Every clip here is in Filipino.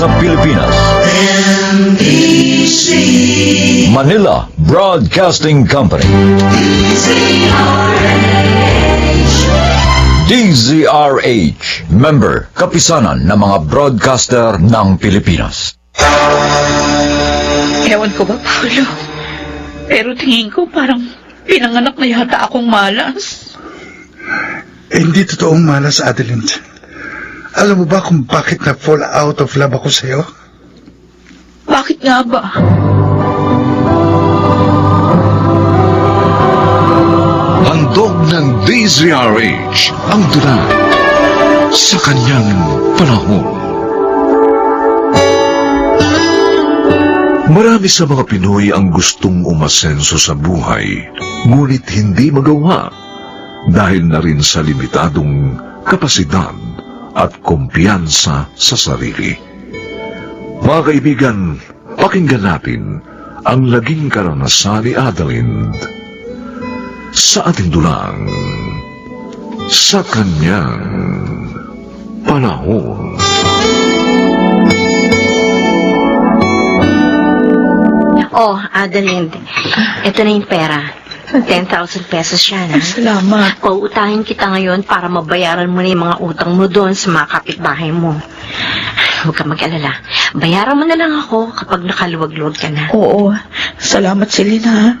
sa Pilipinas. NBC Manila Broadcasting Company. DZRH, member, kapisanan ng mga broadcaster ng Pilipinas. Ewan ko ba, Paolo? Pero tingin ko parang pinanganak na yata akong malas. Hindi totoong malas, Adeline. Alam mo ba kung bakit na-fall out of love ako sa'yo? Bakit nga ba? Handog ng DZRH ang tula sa kanyang panahon. Marami sa mga Pinoy ang gustong umasenso sa buhay, ngunit hindi magawa dahil na rin sa limitadong kapasidad at kumpiyansa sa sarili. Mga kaibigan, pakinggan natin ang laging karanasan ni Adeline sa ating dulang sa kanyang panahon. Oh, Adeline, ito na yung pera. 10,000 pesos siya, na. Salamat. Pauutahin kita ngayon para mabayaran mo na yung mga utang mo doon sa mga kapitbahay mo. Huwag ka mag-alala. Bayaran mo na lang ako kapag nakaluwag-luwag ka na. Oo, salamat Selena.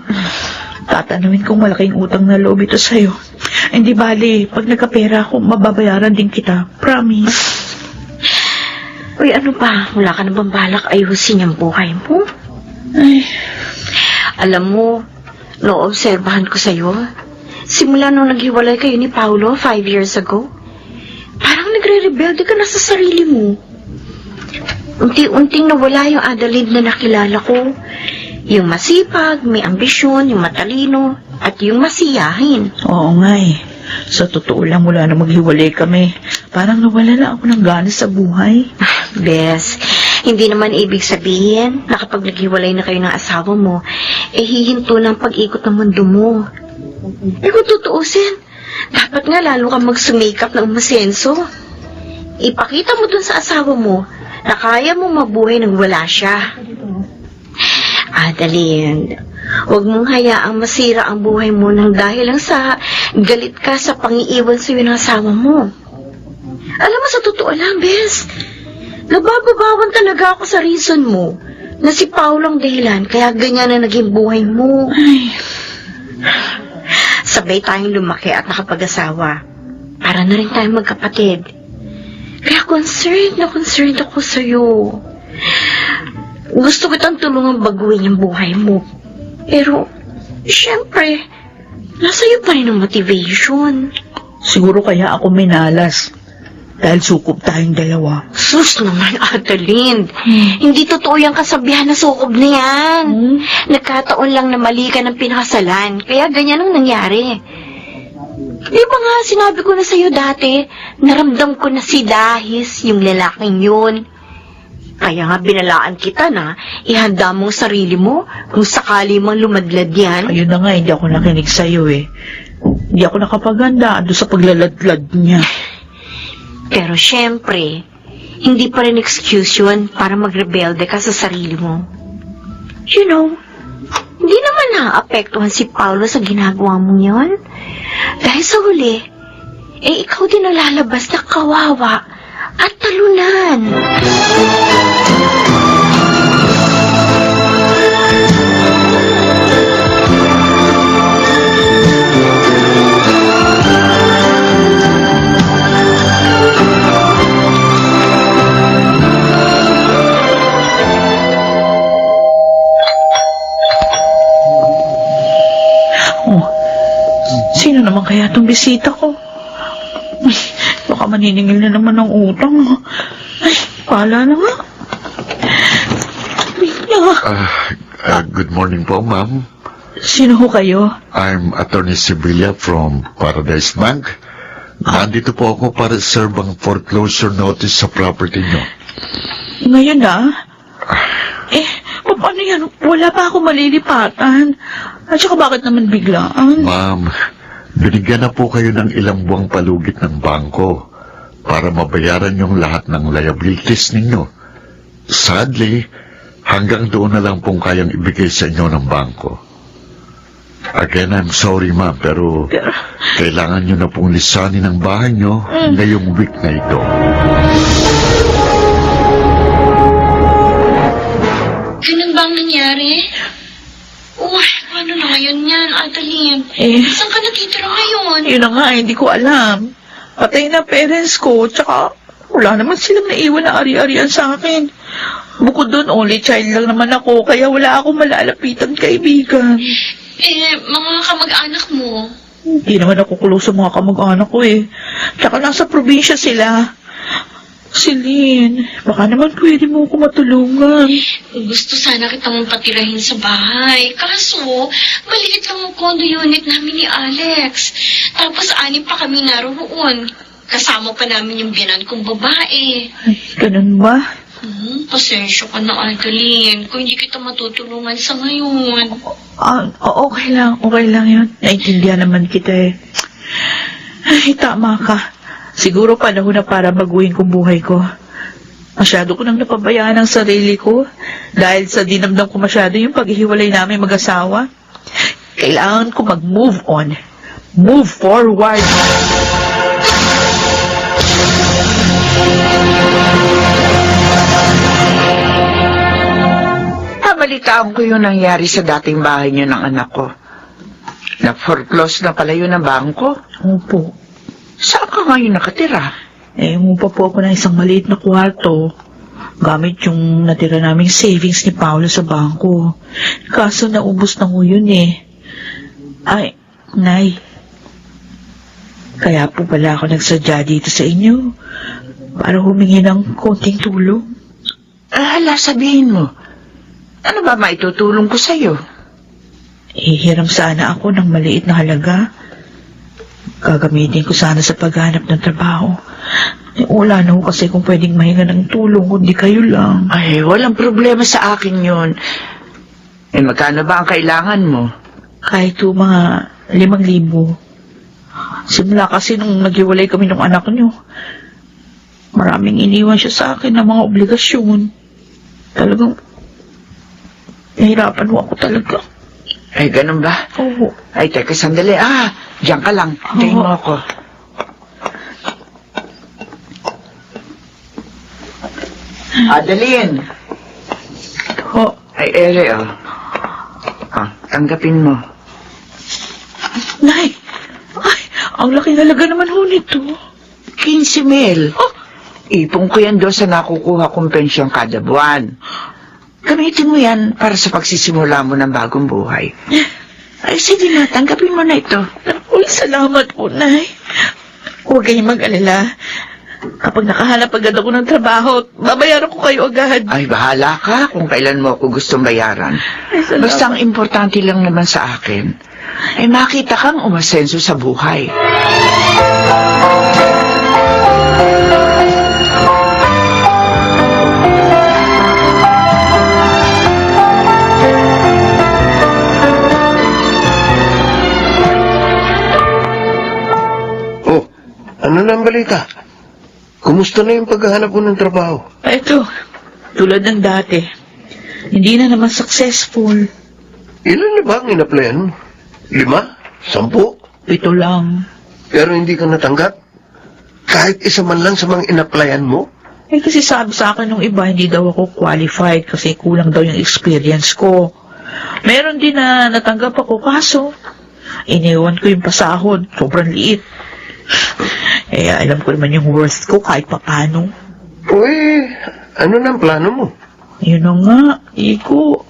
Tatanawin kong malaking utang na loob ito sa'yo. Hindi bali, pag nagkapera ako, mababayaran din kita. Promise. Uy, ano ba? Wala ka na bang balak ayusin yung buhay mo? Ay, Alam mo, naobserbahan ko sa'yo. Simula nung naghiwalay kayo ni Paolo 5 years ago, parang nagre-rebelde ka na sa sarili mo. Unti-unting nawala yung Adeline na nakilala ko. Yung masipag, may ambisyon, yung matalino, at yung masiyahin. oo nga eh. Sa totoo lang, mula na maghiwalay kami, parang nawala na ako ng gana sa buhay. Bes, hindi naman ibig sabihin na kapag naghiwalay na kayo ng asawa mo, hihinto ng pag-ikot ng mundo mo. Kung tutuusin, dapat nga lalo kang magsumikap ng umasenso. Ipakita mo dun sa asawa mo na kaya mo mabuhay nang wala siya. Adeline, huwag mong hayaang masira ang buhay mo nang dahil lang sa galit ka sa pangiiwan sa'yo ng asawa mo. Alam mo, sa totoo lang, Bes, nabababawan talaga ako sa reason mo na si Paolo ang dahilan kaya ganyan na naging buhay mo. Sabay tayong lumaki at nakapag-asawa. Para na rin tayong magkapatid. Kaya concerned ako sa'yo. Gusto kitang tulungan baguhin yung buhay mo. Pero, syempre, nasa iyo pa rin ang motivation. Siguro kaya ako minalas. Dahil sukob tayong dalawa. Sus naman, Adeline. Hindi totoo yung kasabihan na sukob na yan. Nagkataon lang na mali ka ng pinakasalan. Kaya ganyan ang nangyari. Di ba nga, sinabi ko na sa'yo dati, naramdam ko na si Dahis, yung lalaking yun. Kaya nga binalaan kita na ihanda mong sarili mo kung sakali mang lumadlad yan. Ayun na nga, hindi ako nakinig sa'yo eh. Hindi ako nakapaganda doon sa paglaladlad niya. Pero syempre, hindi pa rin excuse yun para magrebelde ka sa sarili mo. You know, hindi naman naapektuhan si Paolo sa ginagawa mo yun. Dahil sa huli, ikaw din ang lalabas na kawawa at talunan. Sino naman kaya itong bisita ko? Ay, baka maniningil na naman ng utang. Ay, pala na nga. Good morning po, ma'am. Sino ho kayo? I'm Attorney Sibilia from Paradise Bank. Nandito po ako para serve ang foreclosure notice sa property nyo. Ngayon na? Paano yan? Wala pa ako malilipatan. At saka bakit naman biglaan? Ma'am, binigyan na po kayo ng ilang buwang palugit ng bangko para mabayaran yung lahat ng liabilities ninyo. Sadly, hanggang doon na lang pong kayang ibigay sa inyo ng bangko. Again, I'm sorry, ma'am, pero kailangan nyo na pong lisanin ang bahay nyo ngayong week na ito. Ganun ba ang nangyari? Uy, paano na ngayon yan, Adeline? Saan ka natitira ngayon? Yun na nga, hindi ko alam. Patay na parents ko, tsaka wala naman silang naiwan na ari-arian sa akin. Bukod doon, only child lang naman ako, kaya wala akong malalapitan kaibigan. Mga kamag-anak mo. Hindi naman ako close sa mga kamag-anak ko Tsaka nasa probinsya sila. Celine, baka naman pwede mo ako matulungan. Gusto sana kitang patirahin sa bahay. Kaso, maliit lang ang condo unit namin ni Alex. Tapos 6 pa kami naroon. Kasama pa namin yung biyanan kong babae. Ay, ganun ba? Pasensya ka na, Adeline. Kung hindi kita matutulungan sa ngayon. Okay lang yun. Naintindihan naman kita Ay, tama ka. Siguro panahon na para baguhin kong buhay ko. Masyado ko nang napabayaan ang sarili ko dahil sa dinamdam ko masyado yung paghihiwalay namin mag-asawa. Kailangan ko mag-move on. Move forward. Balitaan ko yung nangyari sa dating bahay niyo ng anak ko. Na-foreclose na pala yun ng bangko. Opo. Saan ka ngayon nakatira? Umupa po ako ng isang maliit na kwarto. Gamit yung natira naming savings ni Paolo sa bangko. Kaso naubos na ko yun Ay, Nay. Kaya po pala ako nagsadya dito sa inyo para humingi ng konting tulong. Hala, sabihin mo. Ano ba maitutulong ko sa'yo? Hihiram sana ako ng maliit na halaga. Gagamitin ko sana sa paghanap ng trabaho. Wala na ho kasi kung pwedeng mahinga ng tulong kundi kayo lang. Ay, walang problema sa akin yun. Magkano ba ang kailangan mo? Kahit mga 5,000. Simula kasi nung naghiwalay kami ng anak niyo, maraming iniwan siya sa akin ng mga obligasyon. Talagang nahirapan ho ako talaga. Ay, ganun ba? Oo. Ay, teka, sandali. Diyan ka lang. Tingin mo ako. Adeline! Ho. Ay, ere, tanggapin mo. Nay! Ay, ang laki halaga naman ho nito. 15,000. Ipon ko yan doon sa nakukuha kong pensyon kada buwan. Gamitin mo yan para sa pagsisimula mo ng bagong buhay. Ay, sige na, tanggapin mo na ito. Uy, salamat po, Nay. Huwag kayong mag-alala. Kapag nakahanap agad ako ng trabaho, babayaran ko kayo agad. Ay, bahala ka kung kailan mo ako gustong bayaran. Ay, salamat. Basta ang importante lang naman sa akin, ay makita kang umasenso sa buhay. Ano na ang balita? Kumusta na yung paghahanap mo ng trabaho? Ito, tulad ng dati. Hindi na naman successful. Ilan na ba ang in-applyan mo? 5? 10? 7 lang. Pero hindi ka natanggap? Kahit isa man lang sa mga in-applyan mo? Kasi sabi sa akin nung iba, hindi daw ako qualified kasi kulang daw yung experience ko. Meron din na natanggap ako, kaso iniwan ko yung pasahod. Sobrang liit. Alam ko naman yung worth ko kahit papano. Uy, ano na ang plano mo? Yun na nga, Iko.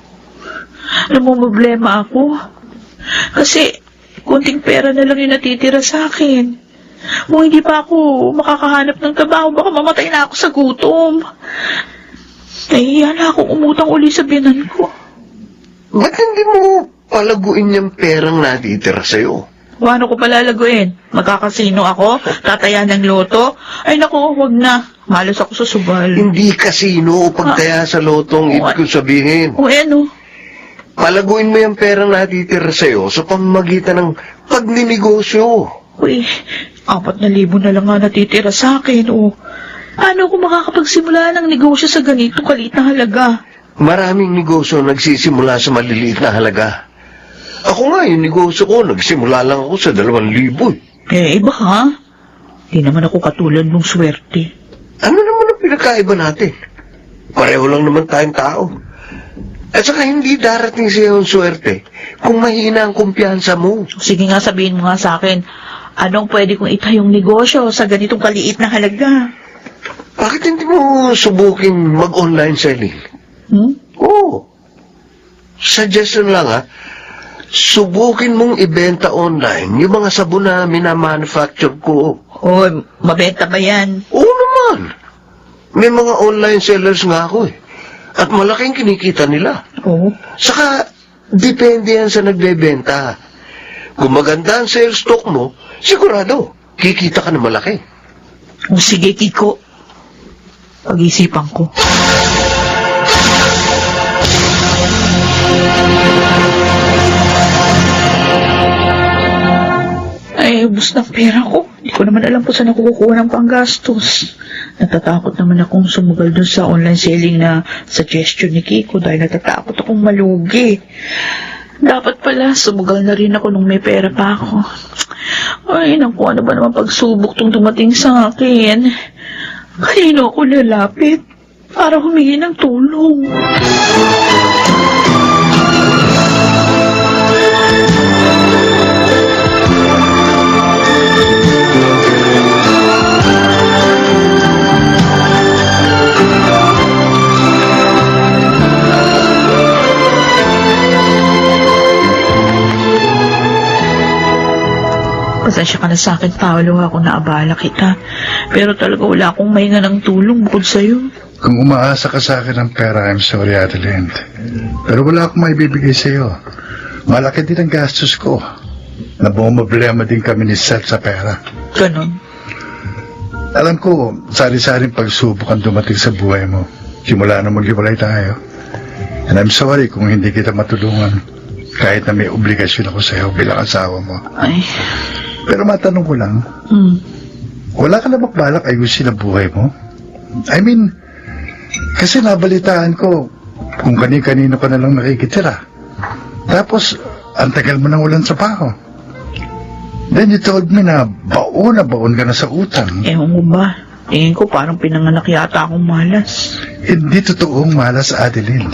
Namumblema ako. Kasi, kunting pera na lang yung natitira sa akin. Kung hindi pa ako makakahanap ng trabaho, baka mamatay na ako sa gutom. Nahihiya na akong umutang uli sa biyanan ko. Ba't hindi mo palaguin yung perang natitira sa'yo? Paano ko palalaguin? Magkakasino ako? Tataya ng loto? Ay naku, wag na. Malas ako sa subal. Hindi kasino o pagtaya sa lotong ibig ko sabihin. O ano? Palaguin mo yung perang natitira sa'yo sa pamamagitan ng pagninegosyo. Uy, 4,000 na lang nga natitira sa akin. Paano ako makakapagsimula ng negosyo sa ganito kaliit na halaga? Maraming negosyo nagsisimula sa maliliit na halaga. Ako nga, yung negosyo ko, nagsimula lang ako sa 2,000. Iba ha? Di naman ako katulad mong swerte. Ano naman ang pinakaiba natin? Pareho lang naman tayong tao. At saka hindi darating sa iyong swerte kung mahina ang kumpiyansa mo. Sige nga, sabihin mo nga sa akin, anong pwede kong itayong negosyo sa ganitong kaliit na halaga? Bakit hindi mo subukin mag-online selling? Oo. Suggestion lang ha. Subukin mong ibenta online yung mga sabon na minamanufacture ko. Mabenta ba yan? Oo naman. May mga online sellers nga ako eh. At malaking kinikita nila. Oo. Saka, depende yan sa nagbebenta. Kung maganda ang sales stock mo, sigurado, kikita ka na malaki. Sige, Kiko. Pag-isipan ko. Ay, ubus ng pera ko. Hindi ko naman alam kung saan ako kukuha ng panggastos. Natatakot naman akong sumugal dun sa online selling na suggestion ni Kiko dahil natatakot akong malugi. Dapat pala, sumugal na rin ako nung may pera pa ako. Ay, naku, ano ba naman pagsubok tong dumating sa akin? Kanino ako lalapit para humingi ng tulong? Pasensya ka na sa akin, Paolo, ako naabala kita. Pero talaga wala akong mahinga ng tulong bukod sa'yo. Kung umaasa ka sa akin ng pera, I'm sorry, Adeline. Pero wala akong maibibigay sa'yo. Malaki din ang gastos ko. Nabumoblema din kami ni Seth sa pera. Ganon. Alam ko, sari-saring pagsubok ang dumating sa buhay mo. Simula na maghiwalay tayo. And I'm sorry kung hindi kita matulungan. Kahit na may obligasyon ako sa'yo bilang asawa mo. Ay. Pero matanong ko lang, wala ka na balak ayusin ang buhay mo? I mean, kasi nabalitaan ko kung kani-kanino ka na lang nakikitira. Tapos, ang tagal mo nang walang trabaho. Then you told me na baon ka na sa utang. Ewan mo ba? Tingin ko parang pinanganak yata akong malas. Hindi totoong malas, Adeline.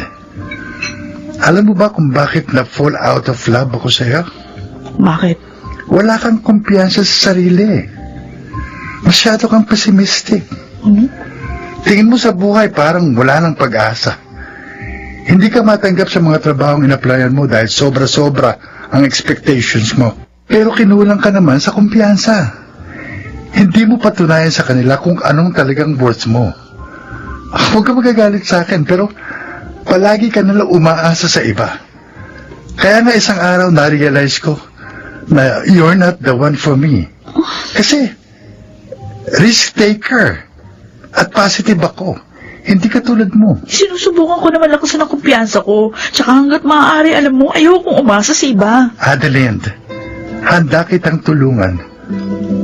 Alam mo ba kung bakit na-fall out of love ako sa'yo? Bakit? Wala kang kumpiyansa sa sarili. Masyado kang pessimistic. Tingin mo sa buhay parang wala nang pag-asa. Hindi ka matanggap sa mga trabahong in-applyan mo dahil sobra-sobra ang expectations mo. Pero kinulang ka naman sa kumpiyansa. Hindi mo patunayan sa kanila kung anong talagang worth mo. Huwag ka magagalit sa akin, pero palagi ka nalang umaasa sa iba. Kaya nga isang araw na-realize ko na you're not the one for me. Kasi, risk taker. At positive ako. Hindi katulad mo. Sinusubukan ko naman lakasan ang kumpiyansa ko. Tsaka hanggat maaari, alam mo, ayokong umasa sa iba. Adeline, handa kitang tulungan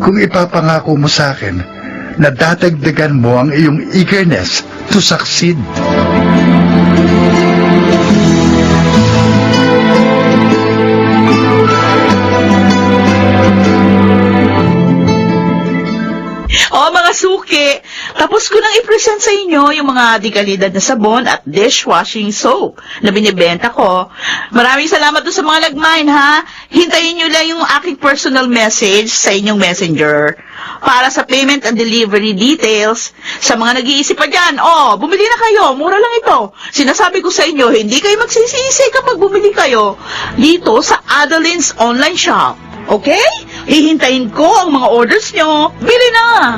kung ipapangako mo sa akin na dadagdagan mo ang iyong eagerness to succeed. Mga suki, tapos ko nang i-present sa inyo yung mga dekalidad na sabon at dishwashing soap na binibenta ko. Maraming salamat doon sa mga nag-mine, ha? Hintayin nyo lang yung aking personal message sa inyong messenger para sa payment and delivery details. Sa mga nag-iisip pa dyan, bumili na kayo, mura lang ito. Sinasabi ko sa inyo, hindi kayo magsisisi kapag bumili kayo dito sa Adeline's online shop. Okay? Hihintayin ko ang mga orders nyo. Bili na!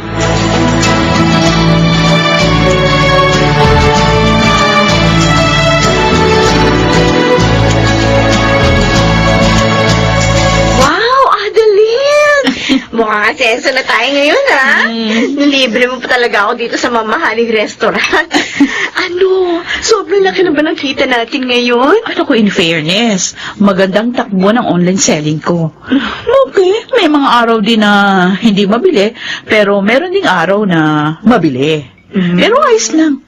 Wow, Adeline! Mukhang asenso na tayo ngayon, ha? Nilibre mo pa talaga ako dito sa mamahaling restaurant. Ano? Sobrang laki na ba ng kita natin ngayon? Ano ko, in fairness, magandang takbo ng online selling ko. Okay, may mga araw din na hindi mabili, pero meron ding araw na mabili. Pero ayos lang.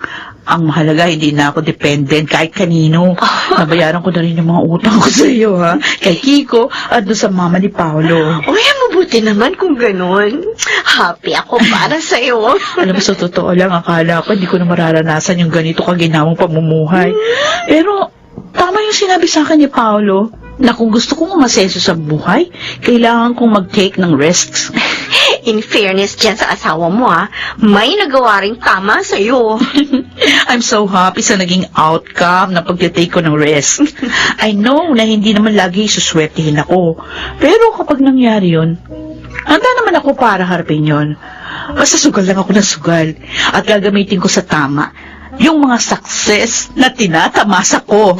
Ang mahalaga, hindi na ako dependent kahit kanino. Nabayaran ko na rin yung mga utang ko sa iyo, ha? Kay Kiko at doon sa mama ni Paolo. Uy, mabuti naman kung ganun. Happy ako para sa'yo. Alam mo, sa totoo lang, akala ko hindi ko na mararanasan yung ganito kaginawang pamumuhay. Pero, tama yung sinabi sa akin ni Paolo, na kung gusto kong umasenso sa buhay, kailangan kong mag-take ng risks. In fairness dyan sa asawa mo, ha, may nagawa ring tama sa'yo. I'm so happy sa naging outcome na pag-take ko ng risk. I know na hindi naman lagi suswertihin ako. Pero kapag nangyari yun, handa naman ako para harapin yun. Basta sugal lang ako ng sugal at gagamitin ko sa tama yung mga success na tinatamasa ko.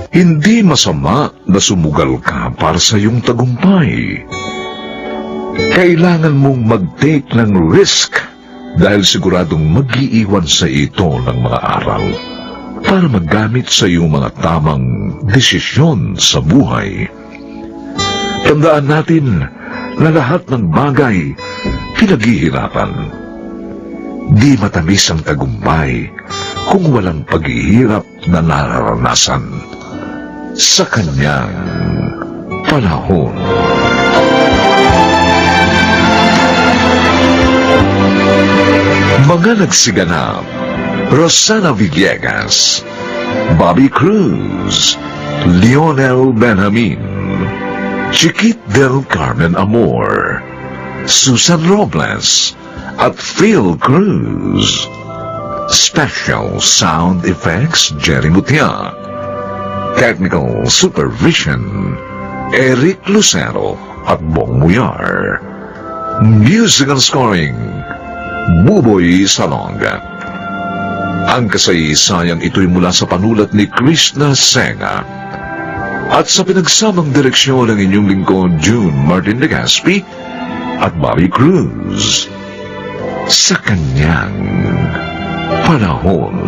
Hindi masama na sumugal ka para sa iyong tagumpay. Kailangan mong mag-take ng risk dahil siguradong mag-iiwan sa ito ng mga aral para magamit sa iyong mga tamang desisyon sa buhay. Tandaan natin na lahat ng bagay pinaghihirapan. Di matamis ang tagumpay kung walang paghihirap na nararanasan sa kanyang panahon. Mga nagsiganap: Rosana Villegas, Bobby Cruz, Lionel Benjamin, Chiquit del Carmen Amor, Susan Robles, at Phil Cruz. Special Sound Effects, Jerry Mutia. Technical Supervision, Eric Lucero at Bong Muyar. Musical Scoring, Buboy Salonga. Ang kasaysayang ito'y mula sa panulat ni Krishna Senga at sa pinagsamang direksyon ng inyong lingkod June Martin de Gaspi at Bobby Cruz sa kanyang panahon.